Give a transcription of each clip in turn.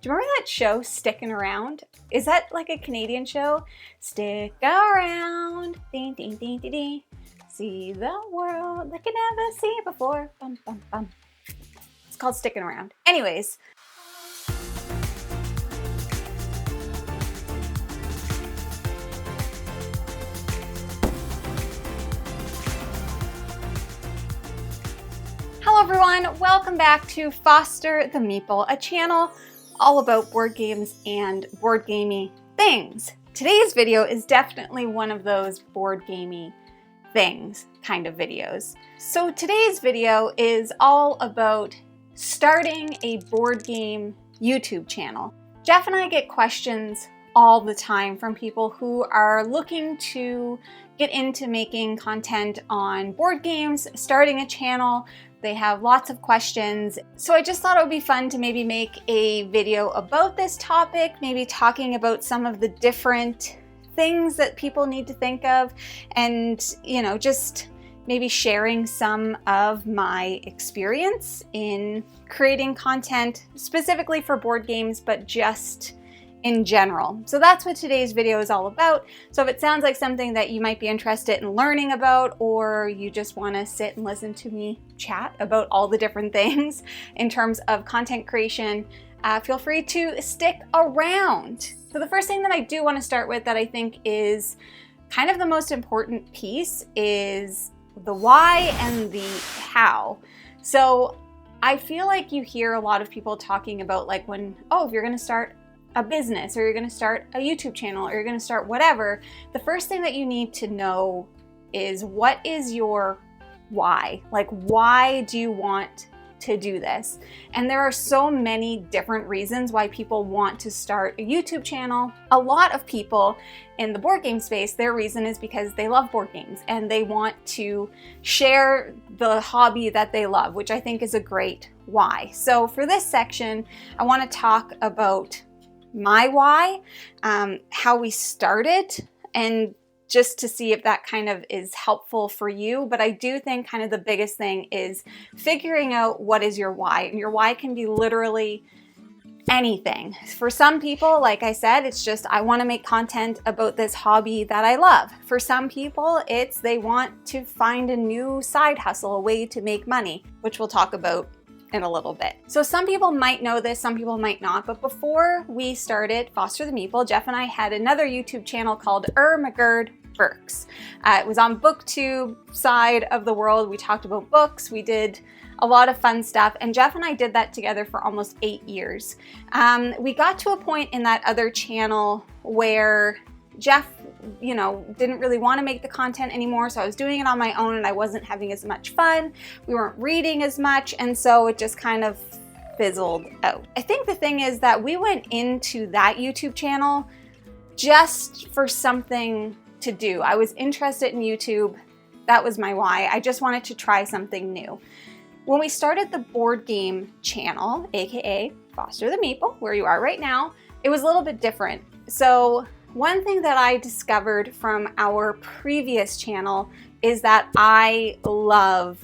Do you remember that show, Stickin' Around? Is that like a Canadian show? Stick around, ding, ding, ding, ding, ding. See the world like you never seen before. Bum, bum, bum. It's called Stickin' Around. Anyways. Hello everyone, welcome back to Foster the Meeple, a channel all about board games and board gamey things. Today's video is definitely one of those board gamey things kind of videos. So today's video is all about starting a board game YouTube channel. Jeff and I get questions all the time from people who are looking to get into making content on board games, starting a channel. They have lots of questions. So I just thought it would be fun to maybe make a video about this topic, maybe talking about some of the different things that people need to think of, and just maybe sharing some of my experience in creating content specifically for board games, but just in general. So that's what today's video is all about. So if it sounds like something that you might be interested in learning about, or you just want to sit and listen to me chat about all the different things in terms of content creation, feel free to stick around. So the first thing that I do want to start with that I think is kind of the most important piece is the why and the how. So I feel like you hear a lot of people talking about like if you're going to start a business, or you're going to start a YouTube channel, or you're going to start whatever, the first thing that you need to know is, what is your why? Like, why do you want to do this? And there are so many different reasons why people want to start a YouTube channel. A lot of people in the board game space, their reason is because they love board games and they want to share the hobby that they love, which I think is a great why. So for this section, I want to talk about my why, how we started, and just to see if that kind of is helpful for you. But I do think kind of the biggest thing is figuring out what is your why. And your why can be literally anything. For some people, like I said, it's just, I want to make content about this hobby that I love. For some people, it's they want to find a new side hustle, a way to make money, which we'll talk about in a little bit. So some people might know this, some people might not, but before we started Foster the Meeple, Jeff and I had another YouTube channel called McGurd Burks. It was on BookTube side of the world. We talked about books, we did a lot of fun stuff, and Jeff and I did that together for almost 8 years. We got to a point in that other channel where Jeff didn't really want to make the content anymore, so I was doing it on my own and I wasn't having as much fun. We weren't reading as much, and so it just kind of fizzled out. I think the thing is that we went into that YouTube channel just for something to do. I was interested in YouTube. That was my why. I just wanted to try something new. When we started the board game channel, aka Foster the Meeple, where you are right now, it was a little bit different. So one thing that I discovered from our previous channel is that I love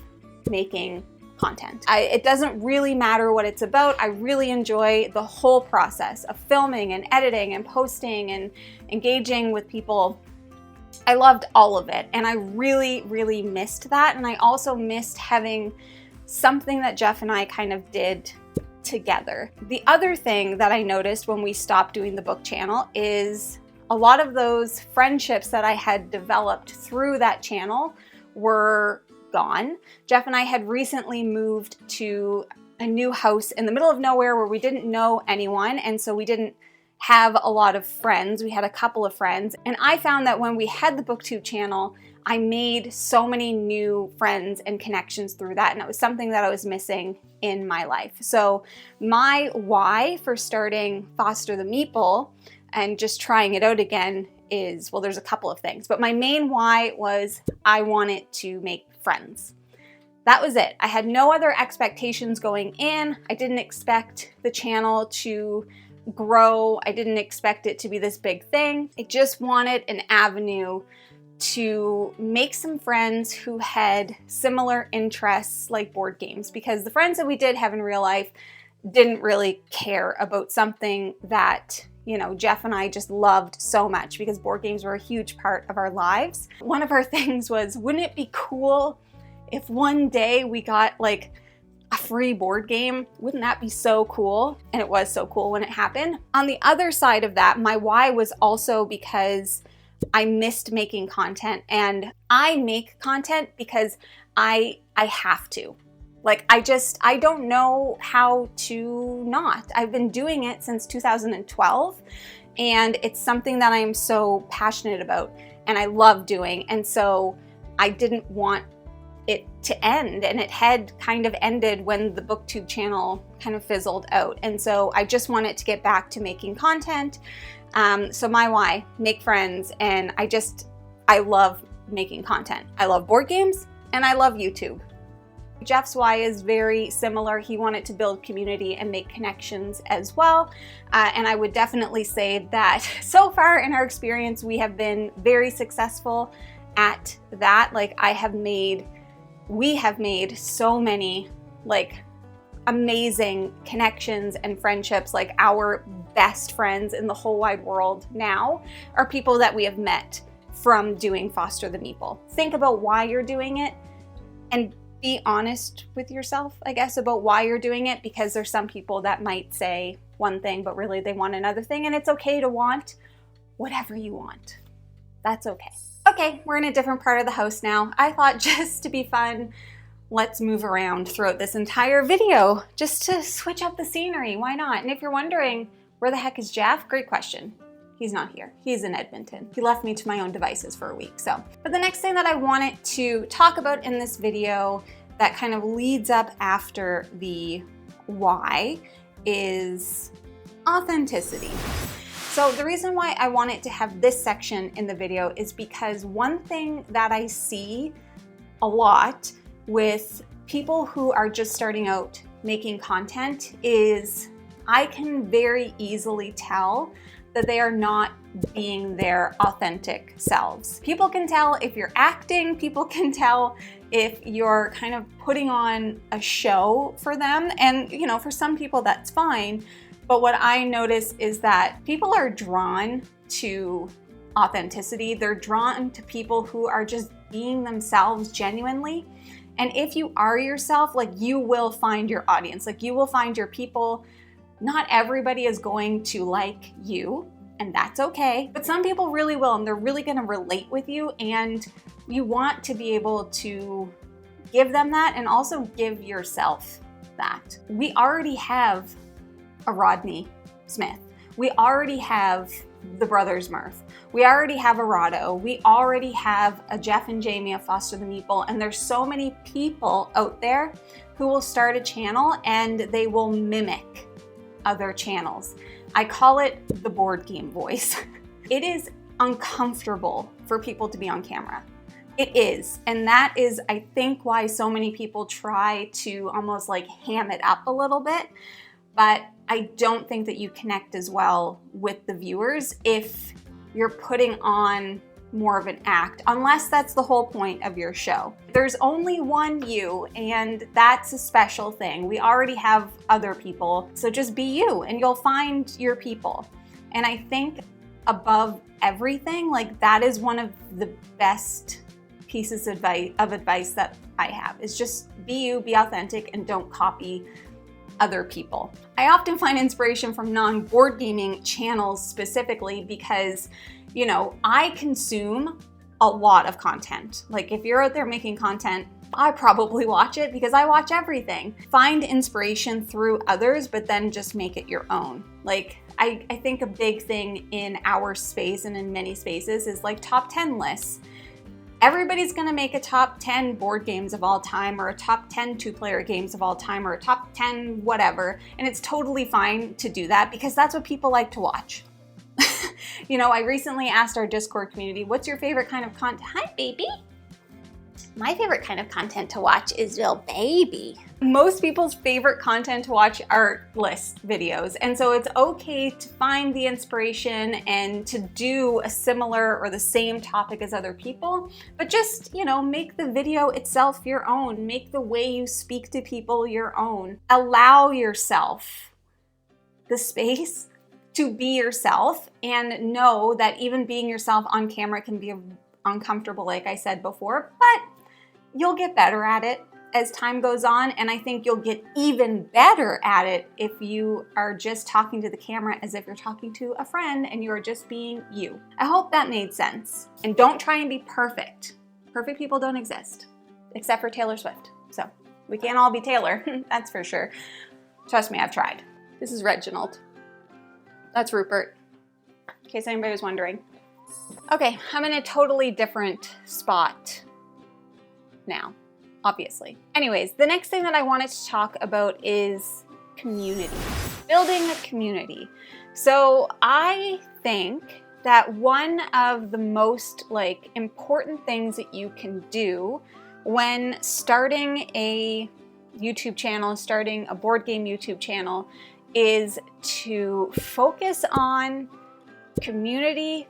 making content. It doesn't really matter what it's about. I really enjoy the whole process of filming and editing and posting and engaging with people. I loved all of it, and I really, really missed that. And I also missed having something that Jeff and I kind of did together. The other thing that I noticed when we stopped doing the book channel is a lot of those friendships that I had developed through that channel were gone. Jeff and I had recently moved to a new house in the middle of nowhere where we didn't know anyone, and so we didn't have a lot of friends. We had a couple of friends, and I found that when we had the BookTube channel, I made so many new friends and connections through that, and it was something that I was missing in my life. So my why for starting Foster the Meeple and just trying it out again is, well, there's a couple of things, but my main why was I wanted to make friends. That was it. I had no other expectations going in. I didn't expect the channel to grow. I didn't expect it to be this big thing. I just wanted an avenue to make some friends who had similar interests like board games, because the friends that we did have in real life didn't really care about something that, you know, Jeff and I just loved so much, because board games were a huge part of our lives. One of our things was, wouldn't it be cool if one day we got like a free board game? Wouldn't that be so cool? And it was so cool when it happened. On the other side of that, my why was also because I missed making content, and I make content because I have to. Like, I don't know how to not. I've been doing it since 2012, and it's something that I'm so passionate about and I love doing. And so I didn't want it to end, and it had kind of ended when the BookTube channel kind of fizzled out. And so I just wanted to get back to making content. So my why, make friends, and I love making content. I love board games and I love YouTube. Jeff's why is very similar. He wanted to build community and make connections as well. And I would definitely say that so far in our experience, we have been very successful at that. Like, we have made so many like amazing connections and friendships. Like, our best friends in the whole wide world now are people that we have met from doing Foster the Meeple. Think about why you're doing it, and be honest with yourself, I guess, about why you're doing it, because there's some people that might say one thing, but really they want another thing, and it's okay to want whatever you want. That's okay. Okay, we're in a different part of the house now. I thought, just to be fun, let's move around throughout this entire video just to switch up the scenery. Why not? And if you're wondering, where the heck is Jeff? Great question. He's not here. He's in Edmonton. He left me to my own devices for a week. But the next thing that I wanted to talk about in this video that kind of leads up after the why is authenticity. So the reason why I wanted to have this section in the video is because one thing that I see a lot with people who are just starting out making content is I can very easily tell that they are not being their authentic selves. People can tell if you're acting, people can tell if you're kind of putting on a show for them. And, you know, for some people that's fine. But what I notice is that people are drawn to authenticity. They're drawn to people who are just being themselves genuinely. And if you are yourself, like, you will find your audience, like, you will find your people. Not everybody is going to like you, and that's okay. But some people really will, and they're really gonna relate with you, and you want to be able to give them that and also give yourself that. We already have a Rodney Smith. We already have the Brothers Mirth. We already have a Rado. We already have a Jeff and Jamie of Foster the Meeple, and there's so many people out there who will start a channel and they will mimic other channels. I call it the board game voice. It is uncomfortable for people to be on camera. It is. And that is, I think, why so many people try to almost like ham it up a little bit. But I don't think that you connect as well with the viewers if you're putting on more of an act, unless that's the whole point of your show. There's only one you, and that's a special thing. We already have other people, so just be you and you'll find your people. And I think above everything, like, that is one of the best pieces of advice that I have, is just be you, be authentic, and don't copy other people. I often find inspiration from non-board gaming channels specifically because, you know, I consume a lot of content. Like, if you're out there making content, I probably watch it because I watch everything. Find inspiration through others, but then just make it your own. Like, I think a big thing in our space and in many spaces is like top 10 lists. Everybody's gonna make a top 10 board games of all time, or a top 10 two-player games of all time, or a top 10 whatever. And it's totally fine to do that because that's what people like to watch. You know, I recently asked our Discord community, what's your favorite kind of content? Hi, baby. My favorite kind of content to watch is real baby. Most people's favorite content to watch are list videos. And so it's okay to find the inspiration and to do a similar or the same topic as other people, but just, you know, make the video itself your own. Make the way you speak to people your own. Allow yourself the space to be yourself, and know that even being yourself on camera can be uncomfortable, like I said before, but you'll get better at it as time goes on, and I think you'll get even better at it if you are just talking to the camera as if you're talking to a friend and you are just being you. I hope that made sense. And don't try and be perfect. Perfect people don't exist, except for Taylor Swift. So we can't all be Taylor, that's for sure. Trust me, I've tried. This is Reginald. That's Rupert, in case anybody was wondering. Okay, I'm in a totally different spot now, obviously. Anyways, the next thing that I wanted to talk about is community, building a community. So I think that one of the most important things that you can do when starting a YouTube channel, starting a board game YouTube channel, is to focus on community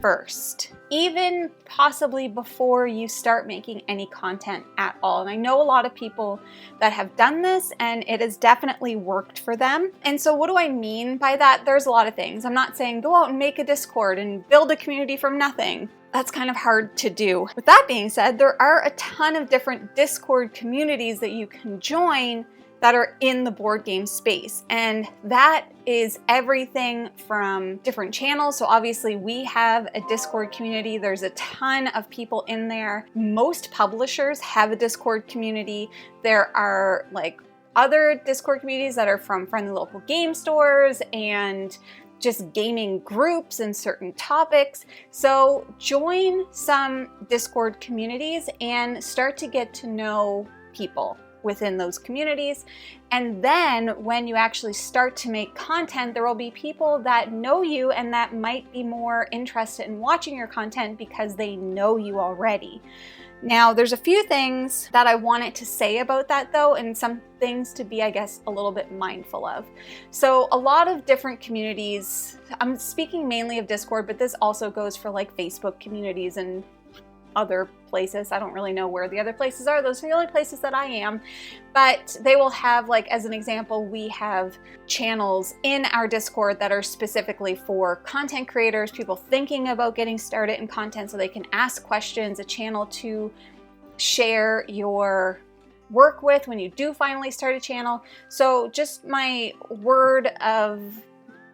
first, even possibly before you start making any content at all. And I know a lot of people that have done this and it has definitely worked for them. And so what do I mean by that? There's a lot of things. I'm not saying go out and make a Discord and build a community from nothing. That's kind of hard to do. With that being said, there are a ton of different Discord communities that you can join that are in the board game space. And that is everything from different channels. So obviously we have a Discord community. There's a ton of people in there. Most publishers have a Discord community. There are other Discord communities that are from friendly local game stores and just gaming groups and certain topics. So join some Discord communities and start to get to know people within those communities. And then when you actually start to make content, there will be people that know you and that might be more interested in watching your content because they know you already. Now, there's a few things that I wanted to say about that though, and some things to be, I guess, a little bit mindful of. So a lot of different communities, I'm speaking mainly of Discord, but this also goes for Facebook communities and other places. I don't really know where the other places are. Those are the only places that I am. But they will have, as an example, we have channels in our Discord that are specifically for content creators, people thinking about getting started in content so they can ask questions, a channel to share your work with when you do finally start a channel. So just my word of,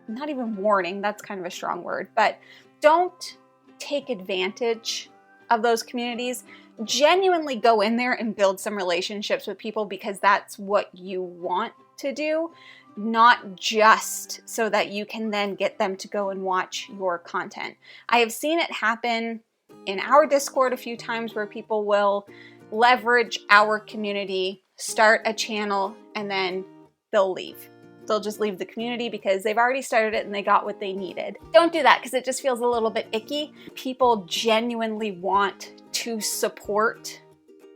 not even warning, that's kind of a strong word, but don't take advantage of those communities. Genuinely go in there and build some relationships with people because that's what you want to do, not just so that you can then get them to go and watch your content. I have seen it happen in our Discord a few times where people will leverage our community, start a channel, and then they'll leave. They'll just leave the community because they've already started it and they got what they needed. Don't do that because it just feels a little bit icky. People genuinely want to support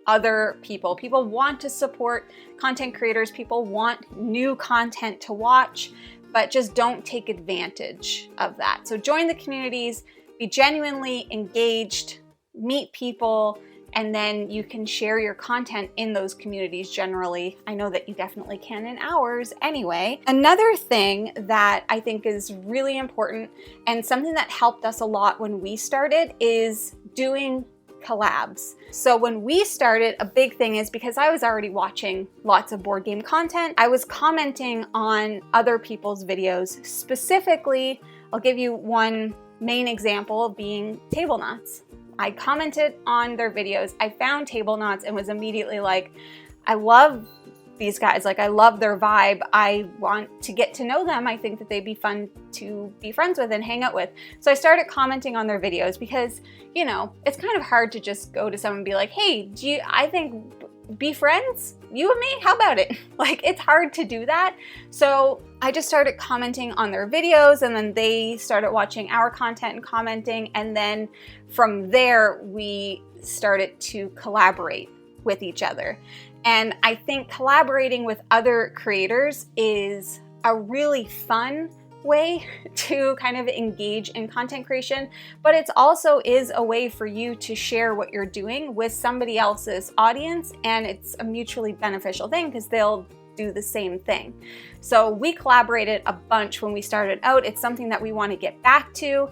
other people. People want to support content creators. People want new content to watch, but just don't take advantage of that. So join the communities, be genuinely engaged, meet people, and then you can share your content in those communities generally. I know that you definitely can in ours anyway. Another thing that I think is really important and something that helped us a lot when we started is doing collabs. So when we started, a big thing is because I was already watching lots of board game content, I was commenting on other people's videos. Specifically, I'll give you one main example being Table Knots. I commented on their videos. I found Table Knots and was immediately like, I love these guys. I love their vibe. I want to get to know them. I think that they'd be fun to be friends with and hang out with. So I started commenting on their videos because, it's kind of hard to just go to someone and be like, hey, I think be friends, you and me, how about it? Like, it's hard to do that. So I just started commenting on their videos, and then they started watching our content and commenting. And then from there, we started to collaborate with each other. And I think collaborating with other creators is a really fun way to kind of engage in content creation, but it also is a way for you to share what you're doing with somebody else's audience, and it's a mutually beneficial thing because they'll do the same thing. So we collaborated a bunch when we started out. It's something that we want to get back to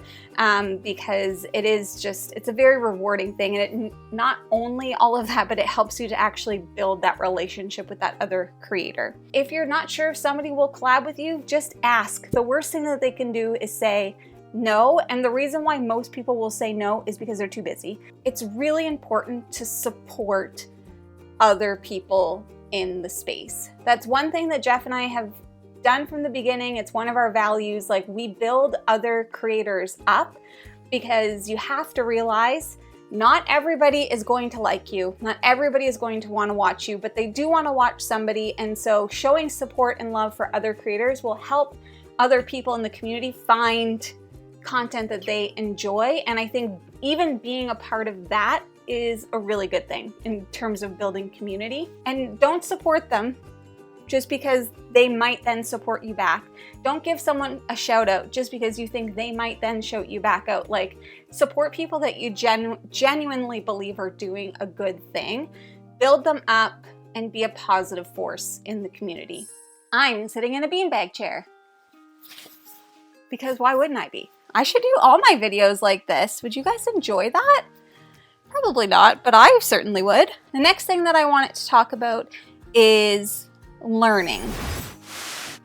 because it's a very rewarding thing, and it not only all of that, but it helps you to actually build that relationship with that other creator. If you're not sure if somebody will collab with you, just ask. The worst thing that they can do is say no, and the reason why most people will say no is because they're too busy. It's really important to support other people in the space. That's one thing that Jeff and I have done from the beginning. It's one of our values. Like, we build other creators up because you have to realize not everybody is going to like you. Not everybody is going to want to watch you, but they do want to watch somebody. And so showing support and love for other creators will help other people in the community find content that they enjoy. And I think even being a part of that is a really good thing in terms of building community. And don't support them just because they might then support you back. Don't give someone a shout out just because you think they might then shout you back out. Like, support people that you genuinely believe are doing a good thing. Build them up and be a positive force in the community. I'm sitting in a beanbag chair because why wouldn't I be? I should do all my videos like this. Would you guys enjoy that? Probably not, but I certainly would. The next thing that I wanted to talk about is learning.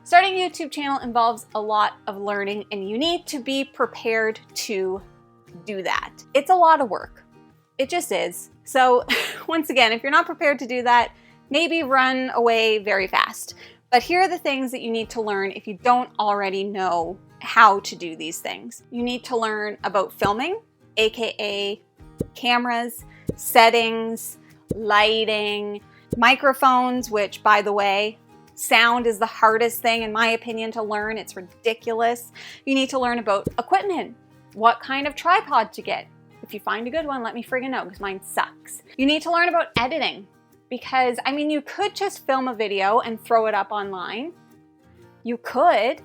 Starting a YouTube channel involves a lot of learning, and you need to be prepared to do that. It's a lot of work. It just is. So once again, if you're not prepared to do that, maybe run away very fast. But here are the things that you need to learn if you don't already know how to do these things. You need to learn about filming, aka cameras, settings, lighting, microphones, which, by the way, sound is the hardest thing in my opinion to learn. It's ridiculous. You need to learn about equipment, what kind of tripod to get. If you find a good one, let me friggin' know because mine sucks. You need to learn about editing because, I mean, you could just film a video and throw it up online. You could,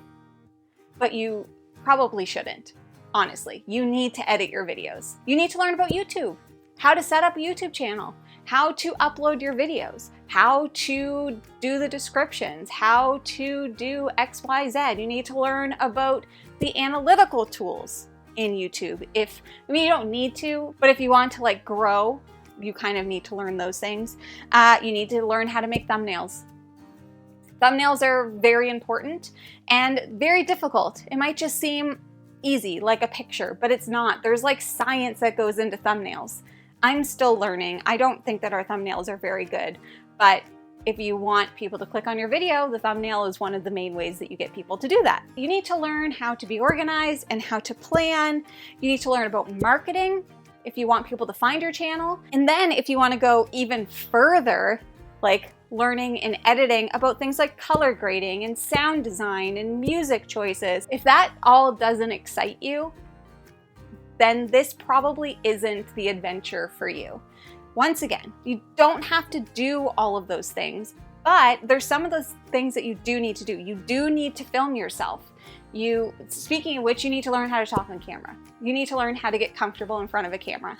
but you probably shouldn't. Honestly, you need to edit your videos. You need to learn about YouTube, how to set up a YouTube channel, how to upload your videos, how to do the descriptions, how to do XYZ. You need to learn about the analytical tools in YouTube. You don't need to, but if you want to like grow, you kind of need to learn those things. You need to learn how to make thumbnails. Thumbnails are very important and very difficult. It might just seem easy, like a picture, but it's not. There's like science that goes into thumbnails. I'm still learning. I don't think that our thumbnails are very good, but if you want people to click on your video, the thumbnail is one of the main ways that you get people to do that. You need to learn how to be organized and how to plan. You need to learn about marketing if you want people to find your channel. And then if you want to go even further, like learning and editing about things like color grading and sound design and music choices. If that all doesn't excite you, then this probably isn't the adventure for you. Once again, you don't have to do all of those things, but there's some of those things that you do need to do. You do need to film yourself. Speaking of which, you need to learn how to talk on camera. You need to learn how to get comfortable in front of a camera.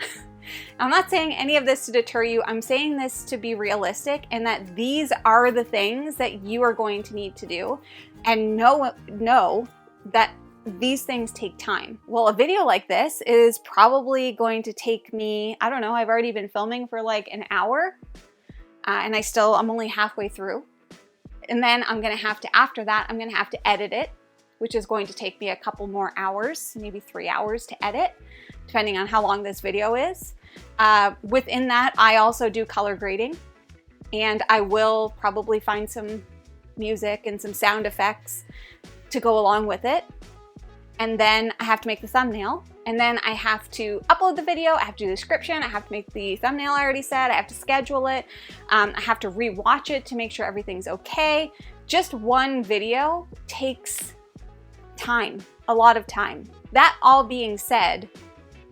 I'm not saying any of this to deter you. I'm saying this to be realistic and that these are the things that you are going to need to do, and know that these things take time. Well, a video like this is probably going to take me, I don't know, I've already been filming for like an hour and I'm only halfway through. And then after that, I'm gonna have to edit it, which is going to take me a couple more hours, maybe 3 hours to edit, depending on how long this video is. Within that, I also do color grading, and I will probably find some music and some sound effects to go along with it. And then I have to make the thumbnail, And then I have to upload the video, I have to do the description, I have to make the thumbnail I already said, I have to schedule it, I have to re-watch it to make sure everything's okay. Just one video takes time, a lot of time. That all being said,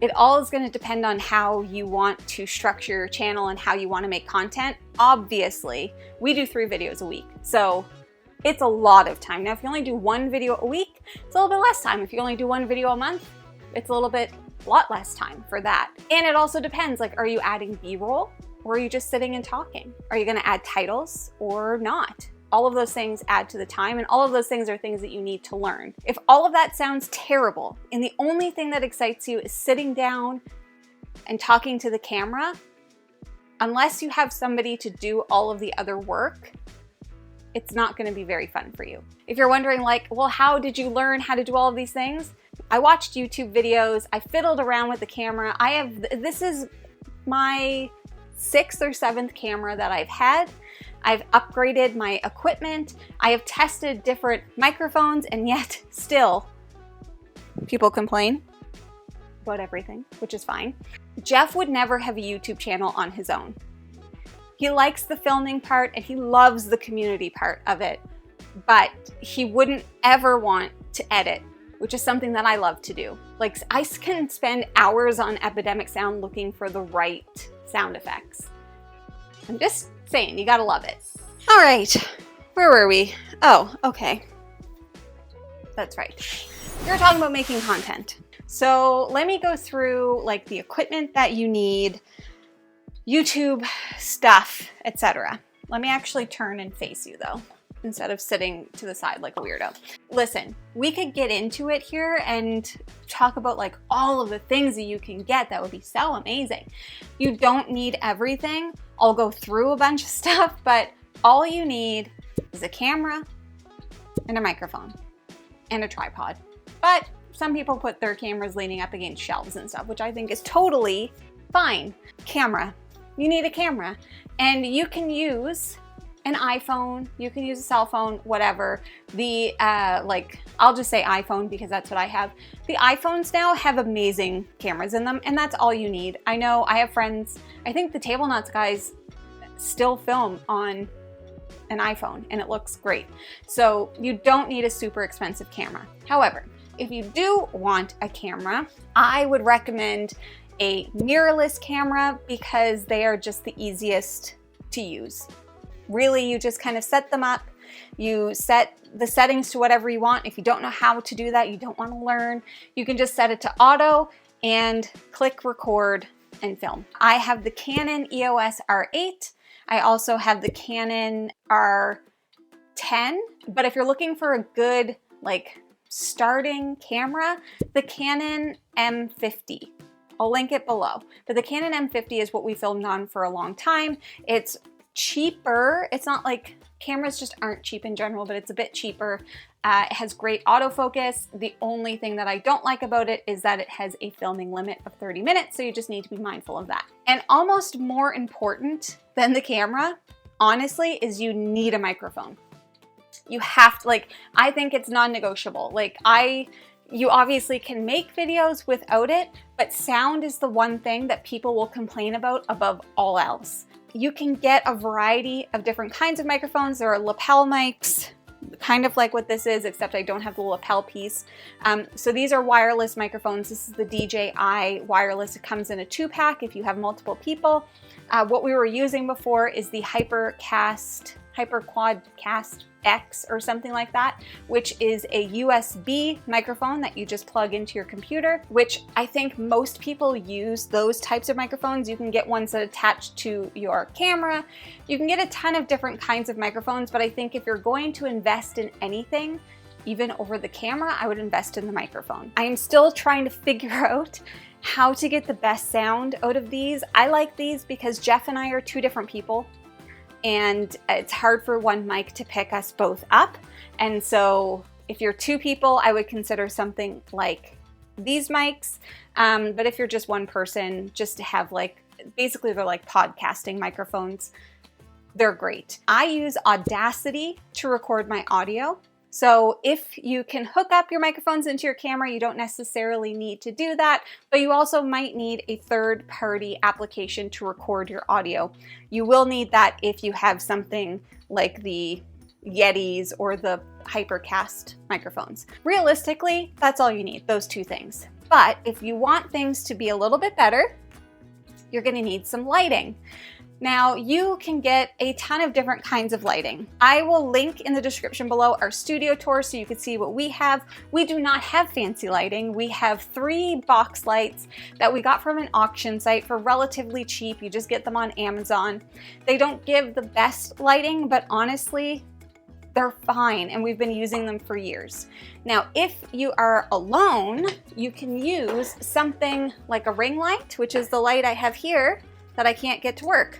it all is going to depend on how you want to structure your channel and how you want to make content. Obviously, we do 3 videos a week, so it's a lot of time. Now, if you only do 1 video a week, it's a little bit less time. If you only do 1 video a month, it's a lot less time for that. And it also depends, like, are you adding B-roll or are you just sitting and talking? Are you going to add titles or not? All of those things add to the time, and all of those things are things that you need to learn. If all of that sounds terrible and the only thing that excites you is sitting down and talking to the camera, unless you have somebody to do all of the other work, it's not going to be very fun for you. If you're wondering, like, well, how did you learn how to do all of these things? I watched YouTube videos, I fiddled around with the camera. This is my 6th or 7th camera that I've had. I've upgraded my equipment. I have tested different microphones, and yet still people complain about everything, which is fine. Jeff would never have a YouTube channel on his own. He likes the filming part and he loves the community part of it, but he wouldn't ever want to edit, which is something that I love to do. Like, I can spend hours on Epidemic Sound looking for the right sound effects. I'm just saying, you gotta love it. All right, where were we? Oh, okay. That's right. We were talking about making content. So let me go through like the equipment that you need, YouTube stuff, etc. Let me actually turn and face you though, instead of sitting to the side like a weirdo. Listen, we could get into it here and talk about like all of the things that you can get. That would be so amazing. You don't need everything. I'll go through a bunch of stuff, but all you need is a camera and a microphone and a tripod. But some people put their cameras leaning up against shelves and stuff, which I think is totally fine. Camera. You need a camera, and you can use an iPhone, you can use a cell phone, whatever. The, I'll just say iPhone because that's what I have. The iPhones now have amazing cameras in them, and that's all you need. I know I have friends, I think the Table Nuts guys still film on an iPhone, and it looks great. So you don't need a super expensive camera. However, if you do want a camera, I would recommend a mirrorless camera because they are just the easiest to use. Really, you just kind of set them up, you set the settings to whatever you want. If you don't know how to do that, you don't want to learn, you can just set it to auto and click record and film. I have the Canon EOS R8. I also have the Canon R10, but if you're looking for a good like starting camera, the Canon M50. I'll link it below. But the Canon M50 is what we filmed on for a long time. It's cheaper. It's not like cameras just aren't cheap in general, but it's a bit cheaper. It has great autofocus. The only thing that I don't like about it is that it has a filming limit of 30 minutes, so you just need to be mindful of that. And almost more important than the camera, honestly, is you need a microphone. You have to, like, I think it's non-negotiable. Like, you obviously can make videos without it, but sound is the one thing that people will complain about above all else. You can get a variety of different kinds of microphones. There are lapel mics, kind of like what this is, except I don't have the lapel piece. So these are wireless microphones. This is the DJI Wireless. It comes in a 2-pack if you have multiple people. What we were using before is the HyperX Quadcast S or something like that, which is a USB microphone that you just plug into your computer, which I think most people use those types of microphones. You can get ones that attach to your camera. You can get a ton of different kinds of microphones, but I think if you're going to invest in anything, even over the camera, I would invest in the microphone. I am still trying to figure out how to get the best sound out of these. I like these because Jeff and I are 2 different people, and it's hard for one mic to pick us both up. And so if you're 2 people, I would consider something like these mics. But if you're just one person, just to have like, basically they're like podcasting microphones. They're great. I use Audacity to record my audio. So if you can hook up your microphones into your camera, you don't necessarily need to do that, but you also might need a third-party application to record your audio. You will need that if you have something like the Yetis or the HyperX microphones. Realistically, that's all you need, those two things. But if you want things to be a little bit better, you're going to need some lighting. Now, you can get a ton of different kinds of lighting. I will link in the description below our studio tour so you can see what we have. We do not have fancy lighting. We have 3 box lights that we got from an auction site for relatively cheap. You just get them on Amazon. They don't give the best lighting, but honestly, they're fine, and we've been using them for years. Now, if you are alone, you can use something like a ring light, which is the light I have here that I can't get to work.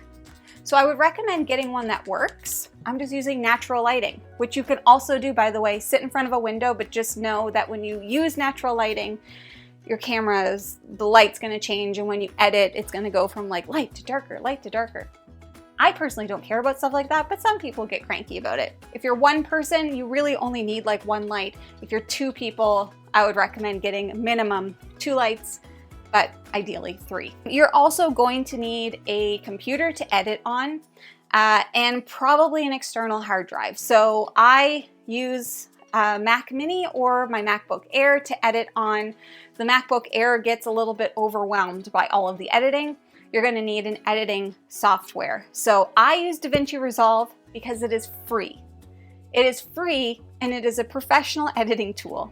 So I would recommend getting one that works. I'm just using natural lighting, which you can also do, by the way. Sit in front of a window, but just know that when you use natural lighting, your camera's, the light's gonna change, and when you edit, it's gonna go from like light to darker, light to darker. I personally don't care about stuff like that, but some people get cranky about it. If you're one person, you really only need like 1 light. If you're 2 people, I would recommend getting minimum 2 lights, but ideally 3. You're also going to need a computer to edit on and probably an external hard drive. So I use Mac Mini or my MacBook Air to edit on. The MacBook Air gets a little bit overwhelmed by all of the editing. You're going to need an editing software. So I use Davinci Resolve because it is free. It is free and it is a professional editing tool.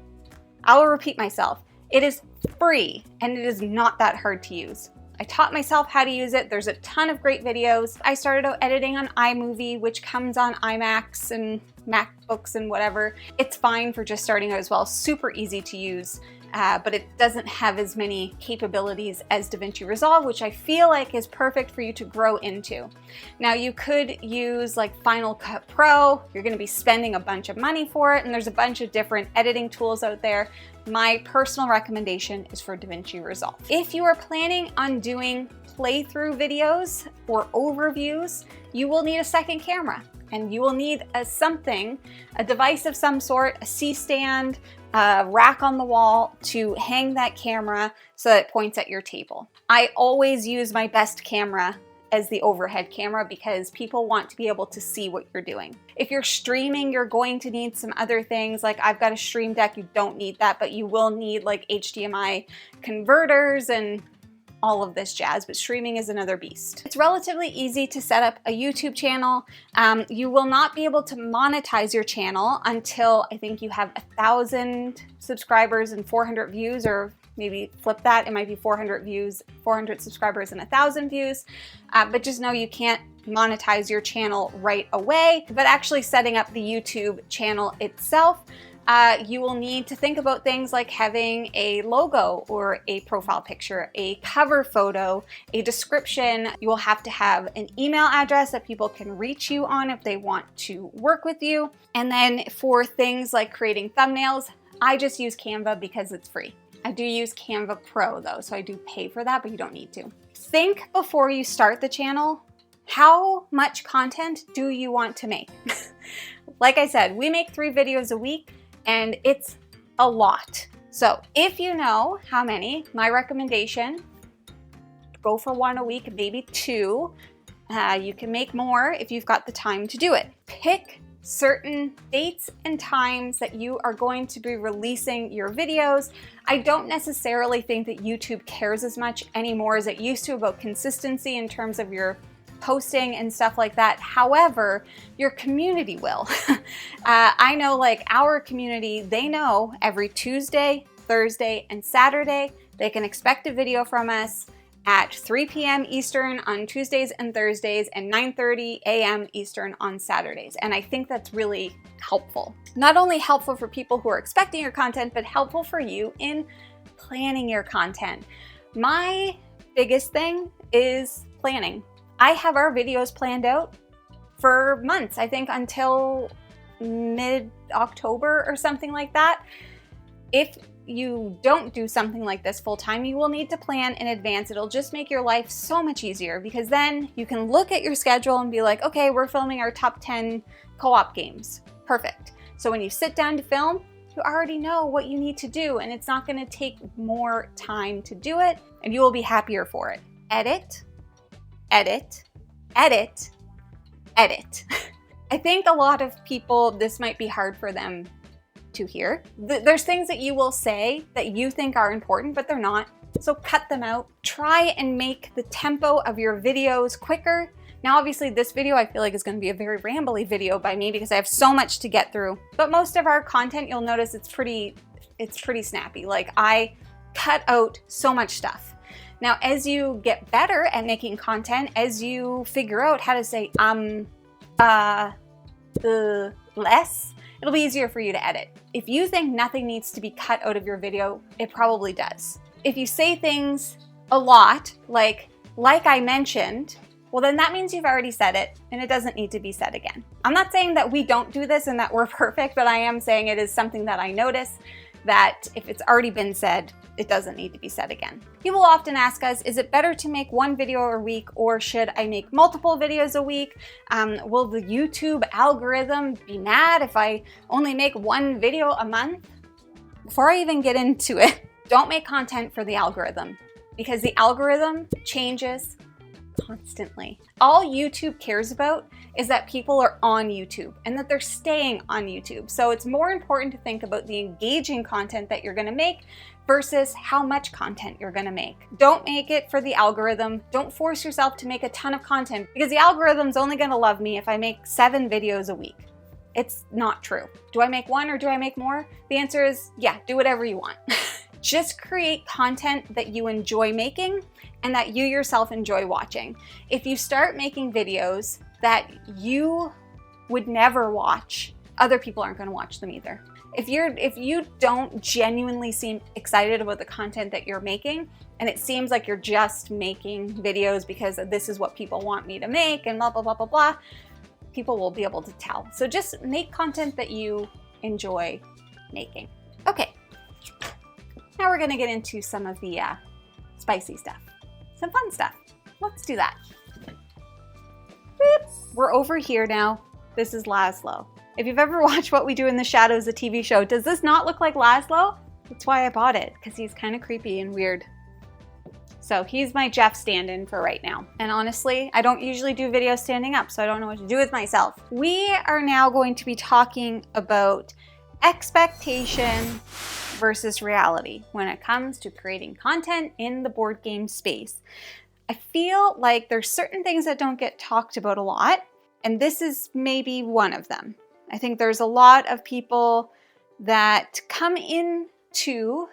I will repeat myself. It is free and it is not that hard to use. I taught myself how to use it. There's a ton of great videos. I started out editing on iMovie, which comes on iMacs and MacBooks and whatever. It's fine for just starting out as well. Super easy to use. But it doesn't have as many capabilities as Davinci Resolve, which I feel like is perfect for you to grow into. Now, you could use like Final Cut Pro. You're going to be spending a bunch of money for it, and there's a bunch of different editing tools out there. My personal recommendation is for Davinci Resolve. If you are planning on doing playthrough videos or overviews, you will need a second camera. And you will need a device of some sort, a C-stand, a rack on the wall to hang that camera so that it points at your table. I always use my best camera as the overhead camera because people want to be able to see what you're doing. If you're streaming, you're going to need some other things. Like I've got a stream deck, you don't need that, but you will need like HDMI converters and all of this jazz, but streaming is another beast. It's relatively easy to set up a YouTube channel. You will not be able to monetize your channel until I think you have 1,000 subscribers and 400 views, or maybe flip that, it might be 400 views, 400 subscribers and 1,000 views. But just know you can't monetize your channel right away, but actually setting up the YouTube channel itself, you will need to think about things like having a logo or a profile picture, a cover photo, a description. You will have to have an email address that people can reach you on if they want to work with you. And then for things like creating thumbnails, I just use Canva because it's free. I do use Canva Pro though, so I do pay for that, but you don't need to. Think before you start the channel, how much content do you want to make? Like I said, we make 3 videos a week. And it's a lot. So if you know how many, my recommendation, go for 1 a week, maybe 2. You can make more if you've got the time to do it. Pick certain dates and times that you are going to be releasing your videos. I don't necessarily think that YouTube cares as much anymore as it used to about consistency in terms of your posting and stuff like that. However, your community will. I know like our community, they know every Tuesday, Thursday, and Saturday, they can expect a video from us at 3 p.m. Eastern on Tuesdays and Thursdays and 9:30 a.m. Eastern on Saturdays. And I think that's really helpful. Not only helpful for people who are expecting your content, but helpful for you in planning your content. My biggest thing is planning. I have our videos planned out for months, I think until mid-October or something like that. If you don't do something like this full time, you will need to plan in advance. It'll just make your life so much easier because then you can look at your schedule and be like, okay, we're filming our top 10 co-op games. Perfect. So when you sit down to film, you already know what you need to do, and it's not gonna take more time to do it, and you will be happier for it. Edit, edit, edit, edit. I think a lot of people, this might be hard for them to hear. There's things that you will say that you think are important, but they're not. So cut them out. Try and make the tempo of your videos quicker. Now, obviously this video I feel like is gonna be a very rambly video by me because I have so much to get through. But most of our content, you'll notice it's pretty snappy. Like, I cut out so much stuff. Now, as you get better at making content, as you figure out how to say less, it'll be easier for you to edit. If you think nothing needs to be cut out of your video, it probably does. If you say things a lot, like I mentioned, well, then that means you've already said it and it doesn't need to be said again. I'm not saying that we don't do this and that we're perfect, but I am saying it is something that I notice, that if it's already been said, it doesn't need to be said again. People often ask us, is it better to make one video a week or should I make multiple videos a week? Will the YouTube algorithm be mad if I only make one video a month? Before I even get into it, don't make content for the algorithm, because the algorithm changes constantly. All YouTube cares about is that people are on YouTube and that they're staying on YouTube. So it's more important to think about the engaging content that you're gonna make versus how much content you're gonna make. Don't make it for the algorithm. Don't force yourself to make a ton of content, because the algorithm's only gonna love me if I make 7 videos a week. It's not true. Do I make 1 or do I make more? The answer is, yeah, do whatever you want. Just create content that you enjoy making and that you yourself enjoy watching. If you start making videos that you would never watch, other people aren't gonna watch them either. If you don't genuinely seem excited about the content that you're making, and it seems like you're just making videos because this is what people want me to make and blah, blah, blah, blah, blah, people will be able to tell. So just make content that you enjoy making. Okay. Now we're gonna get into some of the spicy stuff, some fun stuff. Let's do that. Boop. We're over here now. This is Laszlo. If you've ever watched What We Do in the Shadows, the TV show, does this not look like Laszlo? That's why I bought it, because he's kind of creepy and weird. So he's my Jeff stand-in for right now. And honestly, I don't usually do videos standing up, so I don't know what to do with myself. We are now going to be talking about expectation versus reality when it comes to creating content in the board game space. I feel like there's certain things that don't get talked about a lot, and this is maybe one of them. I think there's a lot of people that come into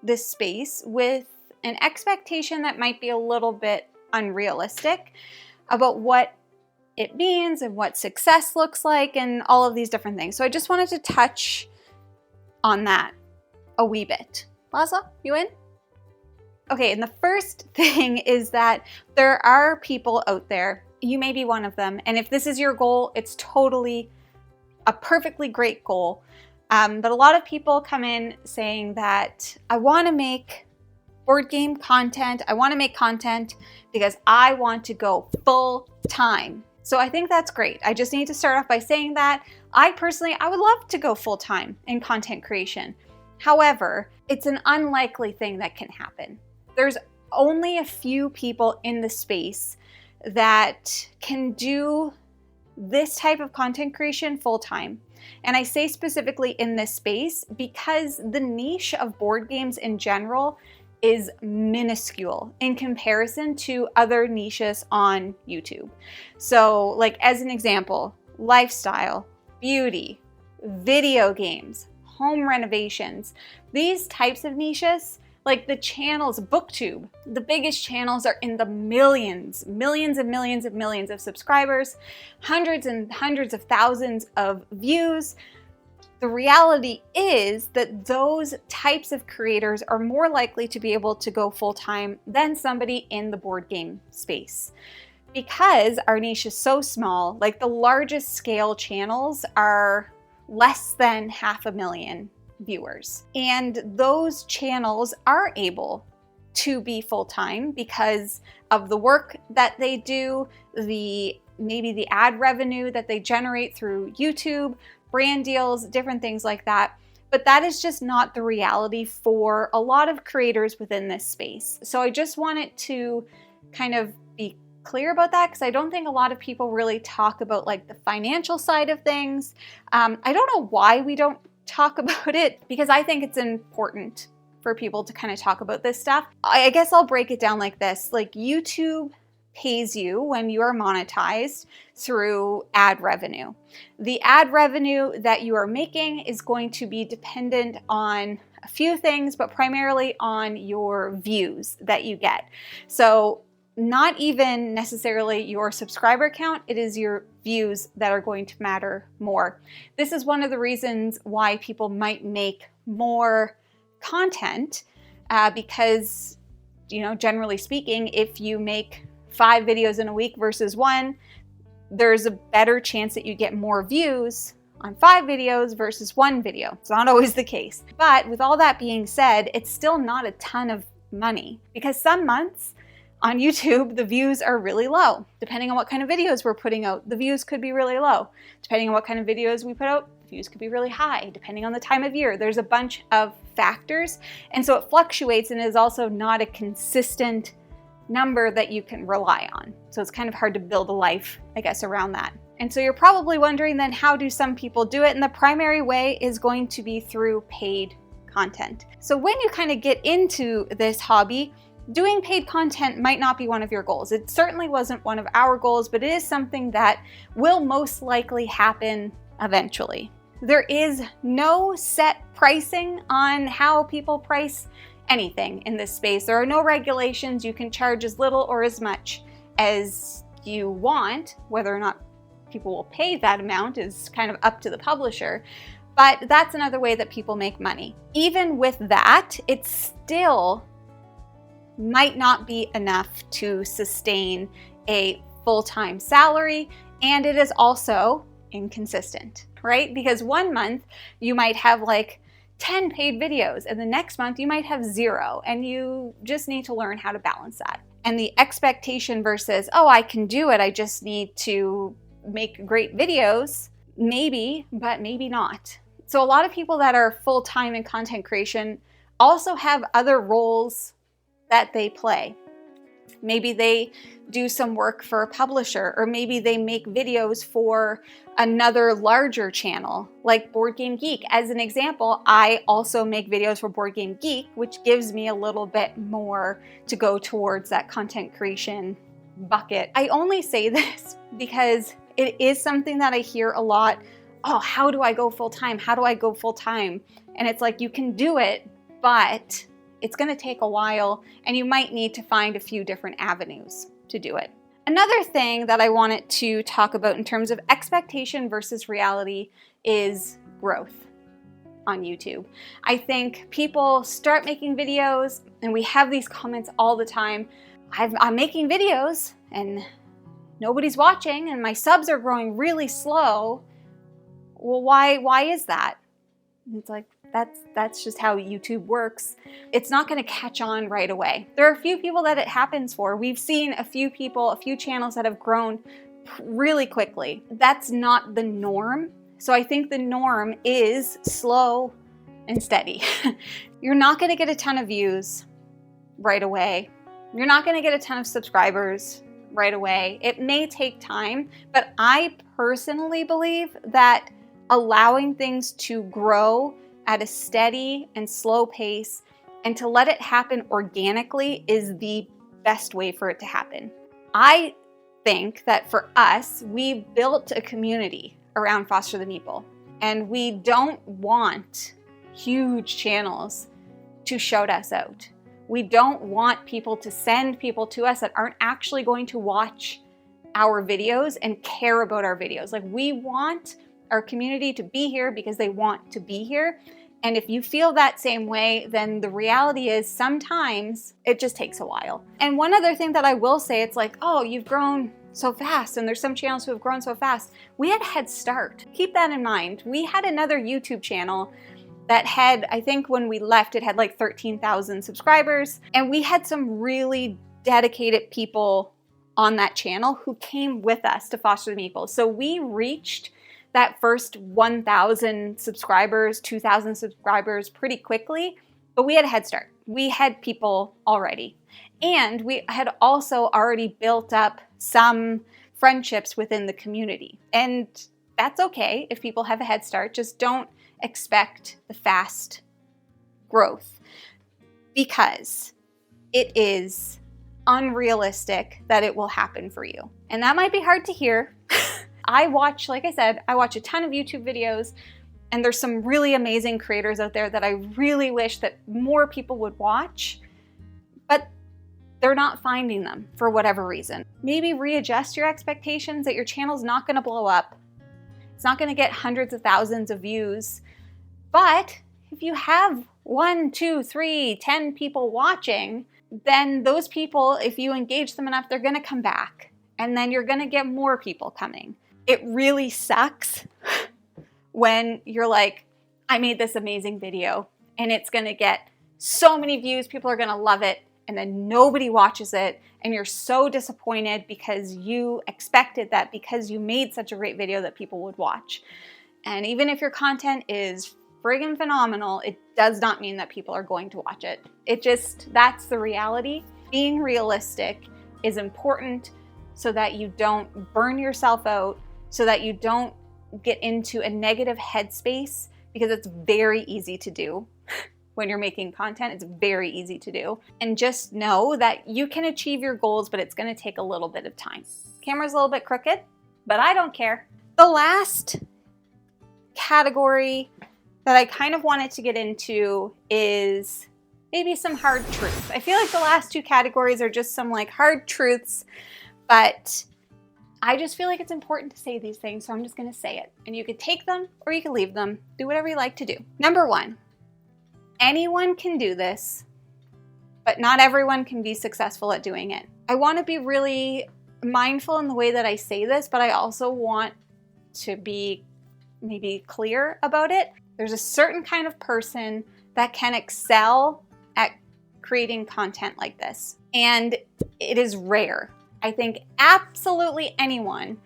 this space with an expectation that might be a little bit unrealistic about what it means and what success looks like and all of these different things. So I just wanted to touch on that a wee bit. Laszlo, you in? Okay, and the first thing is that there are people out there, you may be one of them, and if this is your goal, it's totally a perfectly great goal. But a lot of people come in saying that I want to make board game content, I want to make content because I want to go full time. So I think that's great. I just need to start off by saying that I would love to go full time in content creation. However, it's an unlikely thing that can happen. There's only a few people in the space that can do this type of content creation full time. And I say specifically in this space because the niche of board games in general is minuscule in comparison to other niches on YouTube. So, like, as an example, lifestyle, beauty, video games, home renovations, these types of niches, like the channels, BookTube, the biggest channels are in the millions and millions of subscribers, hundreds and hundreds of thousands of views. The reality is that those types of creators are more likely to be able to go full-time than somebody in the board game space. Because our niche is so small, like the largest scale channels are less than 500,000 viewers. And those channels are able to be full-time because of the work that they do, maybe the ad revenue that they generate through YouTube, brand deals, different things like that. But that is just not the reality for a lot of creators within this space. So I just wanted to kind of be clear about that, because I don't think a lot of people really talk about like the financial side of things. I don't know why we don't talk about it, because I think it's important for people to kind of talk about this stuff. I guess I'll break it down like this. Like, YouTube pays you when you are monetized through ad revenue. The ad revenue that you are making is going to be dependent on a few things, but primarily on your views that you get. So not even necessarily your subscriber count, it is your views that are going to matter more. This is one of the reasons why people might make more content, because, you know, generally speaking, if you make 5 videos in a week versus 1, there's a better chance that you get more views on 5 videos versus 1 video. It's not always the case. But with all that being said, it's still not a ton of money, because some months on YouTube, the views are really low. Depending on what kind of videos we're putting out, the views could be really low. Depending on what kind of videos we put out, the views could be really high. Depending on the time of year, there's a bunch of factors. And so it fluctuates and is also not a consistent number that you can rely on. So it's kind of hard to build a life, I guess, around that. And so you're probably wondering then, how do some people do it? And the primary way is going to be through paid content. So when you kind of get into this hobby, doing paid content might not be one of your goals. It certainly wasn't one of our goals, but it is something that will most likely happen eventually. There is no set pricing on how people price anything in this space. There are no regulations. You can charge as little or as much as you want. Whether or not people will pay that amount is kind of up to the publisher, but that's another way that people make money. Even with that, it's still might not be enough to sustain a full-time salary, and it is also inconsistent, right? Because one month you might have like 10 paid videos, and the next month you might have 0, and you just need to learn how to balance that. And the expectation versus, oh, I can do it, I just need to make great videos, maybe, but maybe not. So a lot of people that are full-time in content creation also have other roles that they play. Maybe they do some work for a publisher, or maybe they make videos for another larger channel like Board Game Geek. As an example, I also make videos for Board Game Geek, which gives me a little bit more to go towards that content creation bucket. I only say this because it is something that I hear a lot. Oh, how do I go full-time? How do I go full-time? And it's like, you can do it, but it's going to take a while, and you might need to find a few different avenues to do it. Another thing that I wanted to talk about in terms of expectation versus reality is growth on YouTube. I think people start making videos, and we have these comments all the time. I'm making videos and nobody's watching, and my subs are growing really slow. Well, why is that? And it's like, that's just how YouTube works. It's not going to catch on right away. There are a few people that it happens for. We've seen a few people, a few channels that have grown really quickly. That's not the norm. So I think the norm is slow and steady. You're not going to get a ton of views right away. You're not going to get a ton of subscribers right away. It may take time, but I personally believe that allowing things to grow at a steady and slow pace and to let it happen organically is the best way for it to happen. I think that for us, we built a community around Foster the Meeple, and we don't want huge channels to shout us out. We don't want people to send people to us that aren't actually going to watch our videos and care about our videos. Like, we want our community to be here because they want to be here. And if you feel that same way, then the reality is sometimes it just takes a while. And one other thing that I will say, it's like, oh, you've grown so fast, and there's some channels who have grown so fast. We had a head start. Keep that in mind. We had another YouTube channel that had, I think when we left, it had like 13,000 subscribers. And we had some really dedicated people on that channel who came with us to Foster the Meeple. So we reached that first 1,000 subscribers, 2,000 subscribers pretty quickly, but we had a head start. We had people already. And we had also already built up some friendships within the community. And that's okay if people have a head start. Just don't expect the fast growth, because it is unrealistic that it will happen for you. And that might be hard to hear. Like I said, I watch a ton of YouTube videos, and there's some really amazing creators out there that I really wish that more people would watch, but they're not finding them for whatever reason. Maybe readjust your expectations that your channel's not gonna blow up. It's not gonna get hundreds of thousands of views, but if you have 1, 2, 3, 10 people watching, then those people, if you engage them enough, they're gonna come back, and then you're gonna get more people coming. It really sucks when you're like, I made this amazing video and it's gonna get so many views, people are gonna love it, and then nobody watches it, and you're so disappointed because you expected that because you made such a great video that people would watch. And even if your content is friggin' phenomenal, it does not mean that people are going to watch it. That's the reality. Being realistic is important so that you don't burn yourself out, so that you don't get into a negative headspace, because it's very easy to do. When you're making content, it's very easy to do. And just know that you can achieve your goals, but it's gonna take a little bit of time. Camera's a little bit crooked, but I don't care. The last category that I kind of wanted to get into is maybe some hard truths. I feel like the last two categories are just some like hard truths, but I just feel like it's important to say these things, so I'm just gonna say it. And you could take them or you can leave them. Do whatever you like to do. Number one, anyone can do this, but not everyone can be successful at doing it. I want to be really mindful in the way that I say this, but I also want to be maybe clear about it. There's a certain kind of person that can excel at creating content like this, and it is rare. I think absolutely anyone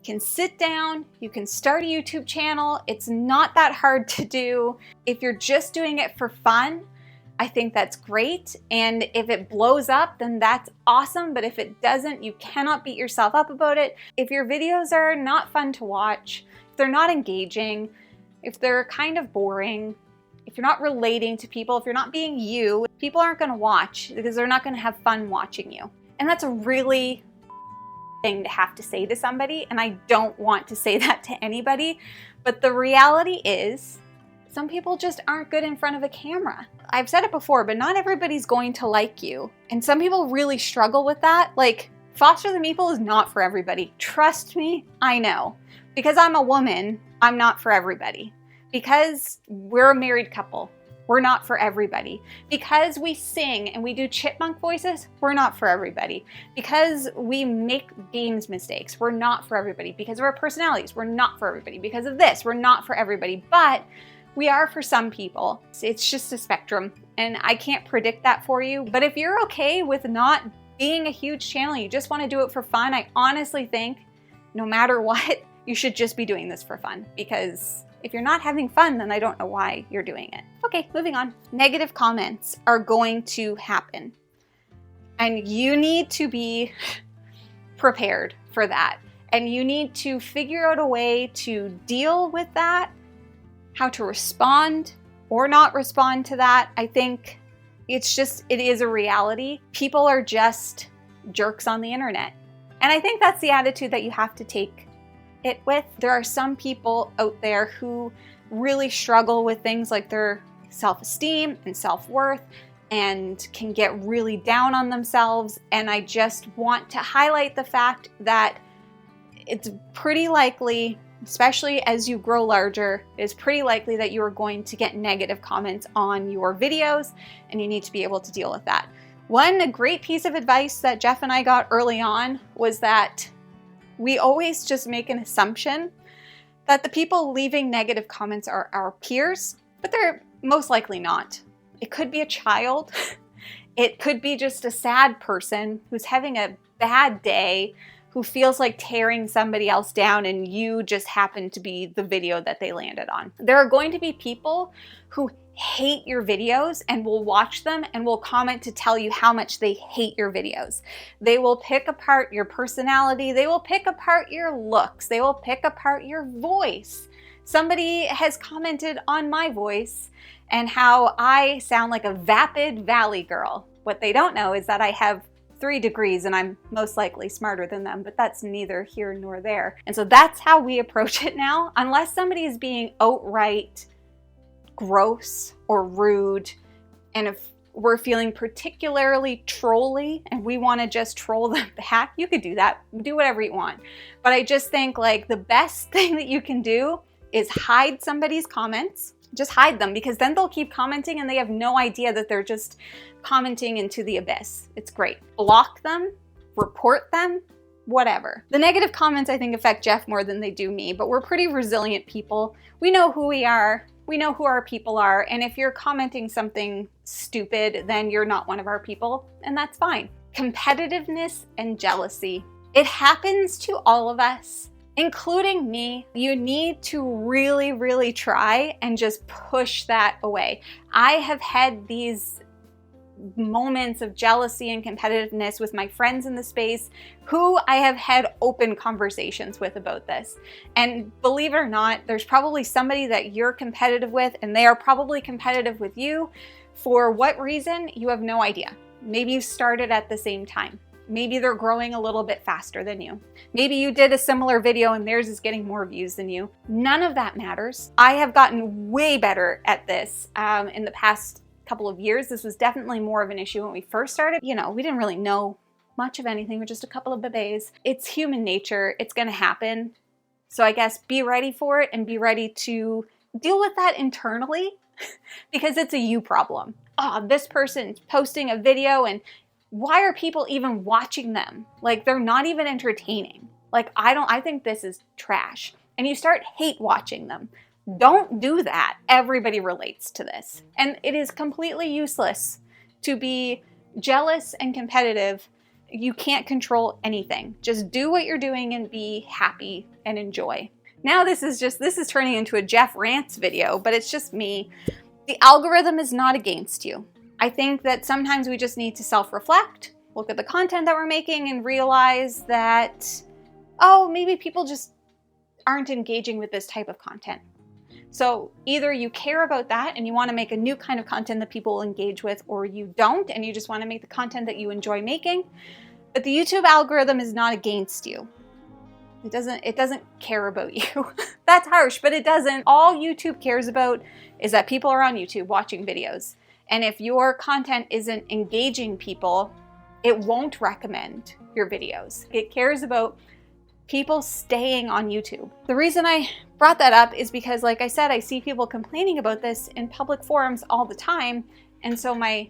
can sit down, you can start a YouTube channel. It's not that hard to do. If you're just doing it for fun, I think that's great. And if it blows up, then that's awesome. But if it doesn't, you cannot beat yourself up about it. If your videos are not fun to watch, if they're not engaging, if they're kind of boring, if you're not relating to people, if you're not being you, people aren't gonna watch because they're not gonna have fun watching you. And that's a really thing to have to say to somebody, and I don't want to say that to anybody, but the reality is some people just aren't good in front of a camera. I've said it before, but not everybody's going to like you, and some people really struggle with that. Like, Foster the Meeple is not for everybody. Trust me, I know. Because I'm a woman, I'm not for everybody. Because we're a married couple, we're not for everybody. Because we sing and we do chipmunk voices, we're not for everybody. Because we make games mistakes, we're not for everybody. Because of our personalities, we're not for everybody. Because of this, we're not for everybody. But we are for some people. It's just a spectrum, and I can't predict that for you. But if you're okay with not being a huge channel, you just want to do it for fun, I honestly think no matter what, you should just be doing this for fun, because if you're not having fun, then I don't know why you're doing it. Okay, moving on. Negative comments are going to happen, and you need to be prepared for that. And you need to figure out a way to deal with that, how to respond or not respond to that. I think it is a reality. People are just jerks on the internet. And I think that's the attitude that you have to take it with. There are some people out there who really struggle with things like their self-esteem and self-worth and can get really down on themselves. And I just want to highlight the fact that it's pretty likely, especially as you grow larger, it's pretty likely that you are going to get negative comments on your videos, and you need to be able to deal with that. One great piece of advice that Jeff and I got early on was that we always just make an assumption that the people leaving negative comments are our peers, but they're most likely not. It could be a child. It could be just a sad person who's having a bad day, who feels like tearing somebody else down and you just happen to be the video that they landed on. There are going to be people who hate your videos and will watch them and will comment to tell you how much they hate your videos. They will pick apart your personality. They will pick apart your looks. They will pick apart your voice. Somebody has commented on my voice and how I sound like a vapid valley girl. What they don't know is that I have 3 degrees and I'm most likely smarter than them, but that's neither here nor there. And so that's how we approach it now. Unless somebody is being outright gross or rude, and if we're feeling particularly trolly and we want to just troll them back, you could do that. Do whatever you want. But I just think like the best thing that you can do is hide somebody's comments. Just hide them, because then they'll keep commenting and they have no idea that they're just commenting into the abyss. It's great. Block them, report them, whatever. The negative comments I think affect Jeff more than they do me, but we're pretty resilient people. We know who we are. We know who our people are. And if you're commenting something stupid, then you're not one of our people, and that's fine. Competitiveness and jealousy. It happens to all of us, including me. You need to really, really try and just push that away. I have had these moments of jealousy and competitiveness with my friends in the space who I have had open conversations with about this. And believe it or not, there's probably somebody that you're competitive with and they are probably competitive with you. For what reason, you have no idea. Maybe you started at the same time. Maybe they're growing a little bit faster than you. Maybe you did a similar video and theirs is getting more views than you. None of that matters. I have gotten way better at this in the past couple of years. This was definitely more of an issue when we first started. You know, we didn't really know much of anything. We're just a couple of babes. It's human nature. It's going to happen. So I guess be ready for it and be ready to deal with that internally because it's a you problem. Oh, this person's posting a video and why are people even watching them? Like, they're not even entertaining. Like, I think this is trash. And you start hate watching them. Don't do that. Everybody relates to this. And it is completely useless to be jealous and competitive. You can't control anything. Just do what you're doing and be happy and enjoy. Now this is turning into a Jeff Rants video, but it's just me. The algorithm is not against you. I think that sometimes we just need to self-reflect, look at the content that we're making and realize that, oh, maybe people just aren't engaging with this type of content. So either you care about that and you want to make a new kind of content that people will engage with, or you don't and you just want to make the content that you enjoy making. But the YouTube algorithm is not against you. It doesn't care about you. That's harsh, but it doesn't. All YouTube cares about is that people are on YouTube watching videos. And if your content isn't engaging people, it won't recommend your videos. It cares about people staying on YouTube. The reason I brought that up is because, like I said, I see people complaining about this in public forums all the time. And so my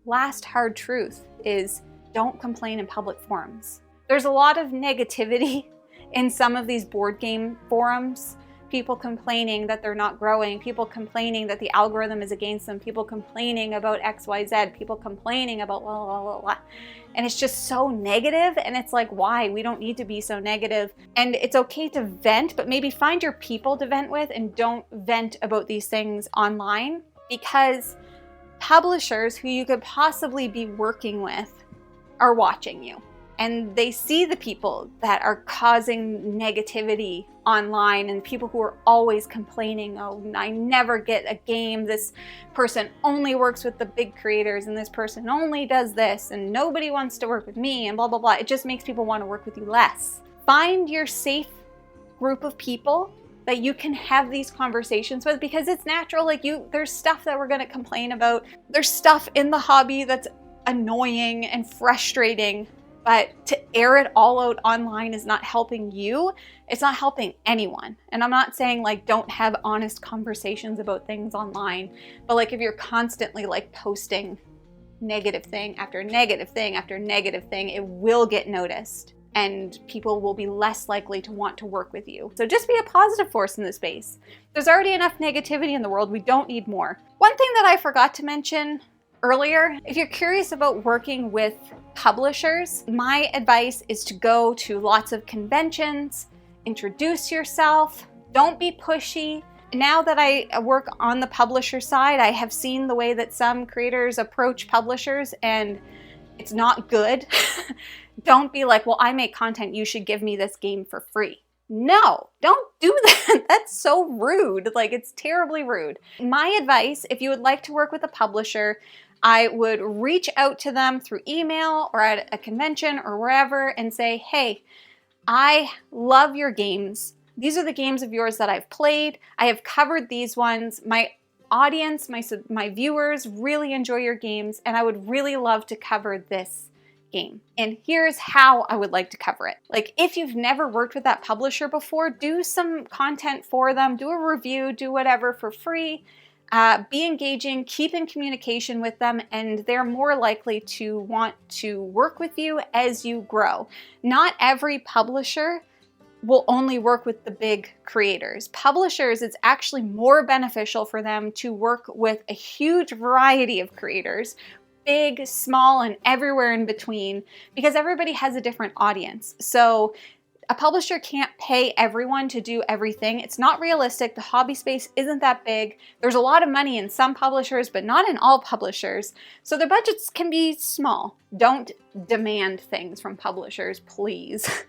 last hard truth is don't complain in public forums. There's a lot of negativity in some of these board game forums. People complaining that they're not growing, people complaining that the algorithm is against them, people complaining about XYZ, people complaining about blah, blah, blah, blah. And it's just so negative, and it's like, why? We don't need to be so negative. And it's okay to vent, but maybe find your people to vent with and don't vent about these things online, because publishers who you could possibly be working with are watching you. And they see the people that are causing negativity online and people who are always complaining, oh, I never get a game, this person only works with the big creators and this person only does this and nobody wants to work with me and blah, blah, blah. It just makes people want to work with you less. Find your safe group of people that you can have these conversations with, because it's natural. Like, there's stuff that we're going to complain about. There's stuff in the hobby that's annoying and frustrating. But to air it all out online is not helping you. It's not helping anyone. And I'm not saying like don't have honest conversations about things online, but like if you're constantly like posting negative thing after negative thing after negative thing, it will get noticed and people will be less likely to want to work with you. So just be a positive force in the space. There's already enough negativity in the world. We don't need more. One thing that I forgot to mention earlier, if you're curious about working with publishers, my advice is to go to lots of conventions, introduce yourself, don't be pushy. Now that I work on the publisher side, I have seen the way that some creators approach publishers and it's not good. Don't be like, well, I make content, you should give me this game for free. No, don't do that. That's so rude. Like, it's terribly rude. My advice, if you would like to work with a publisher, I would reach out to them through email or at a convention or wherever and say, hey, I love your games. These are the games of yours that I've played. I have covered these ones. My audience, my viewers really enjoy your games, and I would really love to cover this game. And here's how I would like to cover it. Like, if you've never worked with that publisher before, do some content for them, do a review, do whatever for free. Be engaging, keep in communication with them, and they're more likely to want to work with you as you grow. Not every publisher will only work with the big creators. Publishers, it's actually more beneficial for them to work with a huge variety of creators, big, small, and everywhere in between, because everybody has a different audience. So a publisher can't pay everyone to do everything. It's not realistic. The hobby space isn't that big. There's a lot of money in some publishers, but not in all publishers. So their budgets can be small. Don't demand things from publishers, please.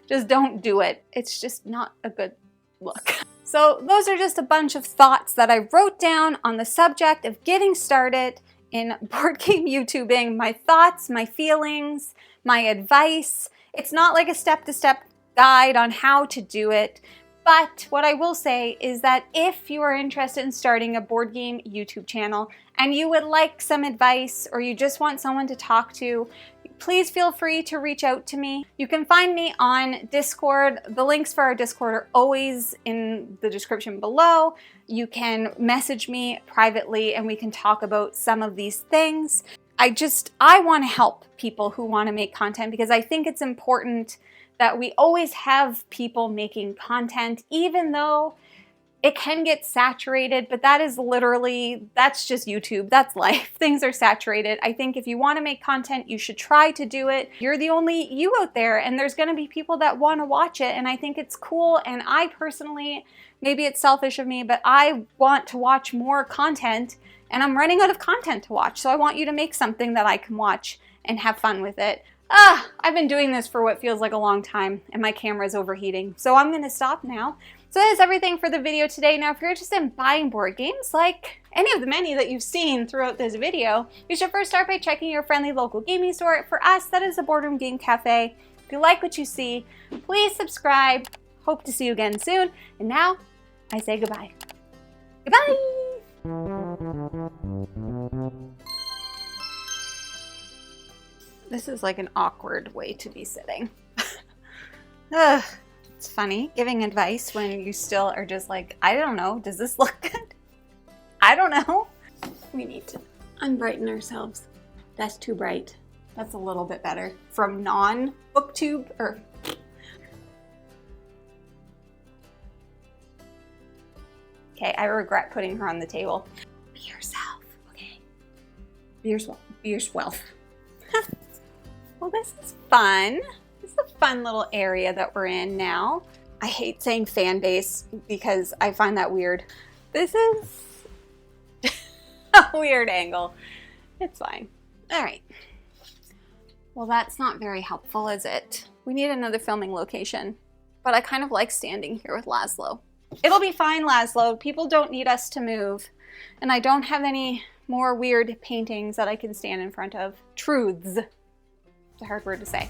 Just don't do it. It's just not a good look. So those are just a bunch of thoughts that I wrote down on the subject of getting started in board game YouTubing. My thoughts, my feelings, my advice. It's not like a step-to-step guide on how to do it, but what I will say is that if you are interested in starting a board game YouTube channel and you would like some advice or you just want someone to talk to, please feel free to reach out to me. You can find me on Discord. The links for our Discord are always in the description below. You can message me privately and we can talk about some of these things. I want to help people who want to make content because I think it's important that we always have people making content, even though it can get saturated, but that's just YouTube, that's life. Things are saturated. I think if you want to make content, you should try to do it. You're the only you out there, and there's gonna be people that want to watch it, and I think it's cool, and I personally, maybe it's selfish of me, but I want to watch more content, and I'm running out of content to watch, so I want you to make something that I can watch and have fun with it. I've been doing this for what feels like a long time, and my camera's overheating, so I'm gonna stop now. So that is everything for the video today. Now, if you're interested in buying board games, like any of the many that you've seen throughout this video, you should first start by checking your friendly local gaming store. For us, that is the Boardroom Game Cafe. If you like what you see, please subscribe. Hope to see you again soon. And now, I say goodbye. Goodbye! This is like an awkward way to be sitting. It's funny giving advice when you still are just like, I don't know, does this look good? I don't know. We need to unbrighten ourselves. That's too bright. That's a little bit better. From non-booktube or... Okay, I regret putting her on the table. Be yourself, okay? Be yourself. Well, this is fun. This is a fun little area that we're in now. I hate saying fan base because I find that weird. This is a weird angle. It's fine. All right. Well, that's not very helpful, is it? We need another filming location, but I kind of like standing here with Laszlo. It'll be fine, Laszlo. People don't need us to move, and I don't have any more weird paintings that I can stand in front of. Truths. It's a hard word to say.